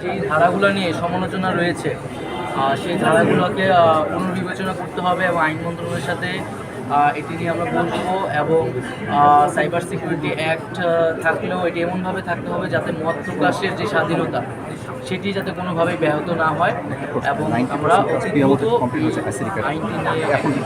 যেই ধারাগুলো নিয়ে সমালোচনা রয়েছে সেই ধারাগুলোকে পুনর্বিবেচনা করতে হবে এবং আইন মন্ত্রণালয়ের সাথে এটি নিয়ে আমরা বলবো। এবং সাইবার সিকিউরিটি অ্যাক্ট থাকলেও এটি এমনভাবে থাকতে হবে যাতে মত প্রকাশের যে স্বাধীনতা সেটি যাতে কোনোভাবেই ব্যাহত না হয় এবং আমরা আইনটি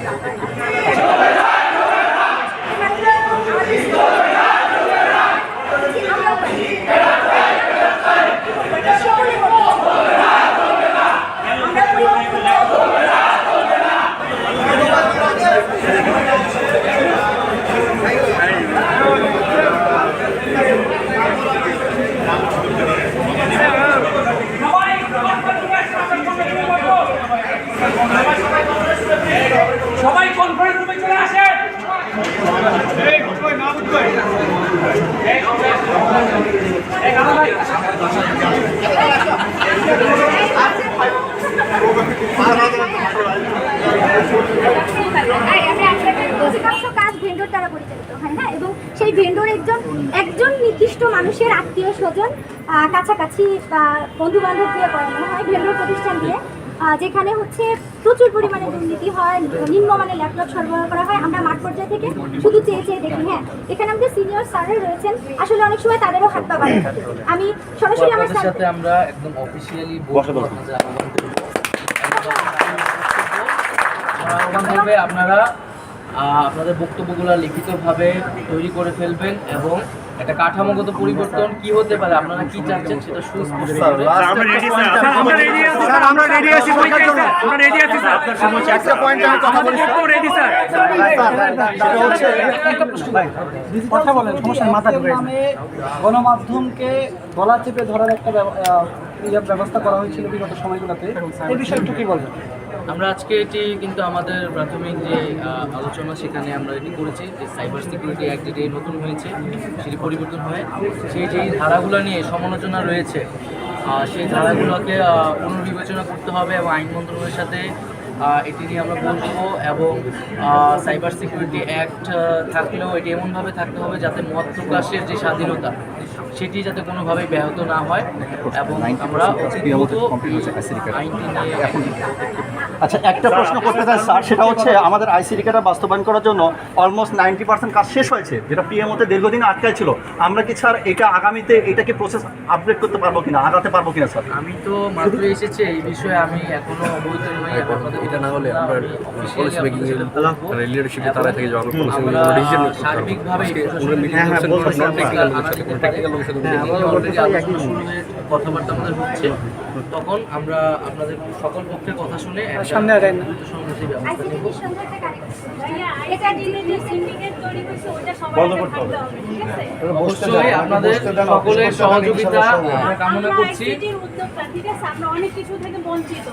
সবাই কনফারেন্স রুমে চলে আসেন। কাজ ভেন্ডর দ্বারা পরিচালিত হয়, হ্যাঁ, এবং সেই ভেন্ডর একজন নির্দিষ্ট মানুষের আত্মীয় স্বজন কাছাকাছি বা বন্ধু বান্ধব দিয়ে করানো হয় ভেন্ডর প্রতিষ্ঠান দিয়ে, যেখানে হচ্ছে প্রচুর পরিমাণে দুর্নীতি হয়, নিম্নমানের ল্যাপটপ সরবরাহ করা হয়। আমরা মাঠ পর্যায়ে থেকে শুধু চেয়ে চেয়ে দেখি। হ্যাঁ, এখানে আমাদের সিনিয়র স্যাররা রয়েছেন, আসলে অনেক সময় তাদেরও হাত পা বাড়ে। আমি সরাসরি আমার সাথে আমরা একদম অফিসিয়ালি আপনারা আপনাদের বক্তব্যগুলো লিখিতভাবে তৈরি করে ফেলবেন এবং একটা কাঠামোগত পরিবর্তন কি হতে পারে, আপনারা কি চাচ্ছেন সেটা সুস্পষ্ট গণমাধ্যমকে গলা চেপে ধরার একটা ব্যবস্থা করা হয়েছিল বিগত সময়গুলোতে, এই বিষয়ে একটু কি বলবেন? আমরা আজকে এটি কিন্তু আমাদের প্রাথমিক যে আলোচনা সেখানে আমরা এটি করেছি যে সাইবার সিকিউরিটি অ্যাক্ট যেটি নতুন হয়েছে সেটি পরিবর্তন হয়ে যেই ধারাগুলো নিয়ে সমালোচনা রয়েছে সেই ধারাগুলোকে পুনর্বিবেচনা করতে হবে এবং আইন মন্ত্রণালয়ের সাথে এটি নিয়ে আমরা বলবো। এবং সাইবার সিকিউরিটি অ্যাক্ট থাকলেও এটি এমনভাবে থাকতে হবে যাতে মত প্রকাশের যে স্বাধীনতা সেটি যাতে কোনোভাবেই ব্যাহত না হয় এবং আমরা আইনটি নিয়ে। আচ্ছা, একটা প্রশ্ন করতে চাই স্যার, সেটা হচ্ছে আমাদের আইসিডিকাটা বাস্তবায়ন করার জন্য অলমোস্ট 90% কাজ শেষ হয়েছে, যেটা পিএমওতে দীর্ঘদিন আটকায় ছিল। আমরা কি স্যার এটা আগামীতে এটাকে প্রসেস আপডেট করতে পারবো কিনা, আগাতে পারবো কিনা স্যার? আমি তো মাত্র এসেছি, এই বিষয়ে আমি এখনো অবহিত নই। এটা না হলে আমরা সার্বিকভাবে কথাবার্তা আমাদের হচ্ছে, তখন আমরা আপনাদের সকল পক্ষের কথা শুনে সামনে আগায় না অবশ্যই আপনাদের সকলের সহযোগিতা কামনা করছি। আমরা অনেক কিছু থেকে বঞ্চিত,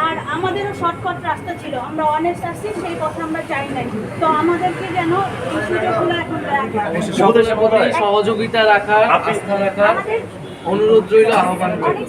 আর আমাদেরও শর্টকাট রাস্তা ছিল, আমরা অনেস্ট আসছি, সেই কথা আমরা চাই নাই। তো আমাদেরকে যেন এই সুযোগগুলো এখন সহযোগিতা রাখার, আস্থা রাখার অনুরোধ রইল, আহ্বান রইল।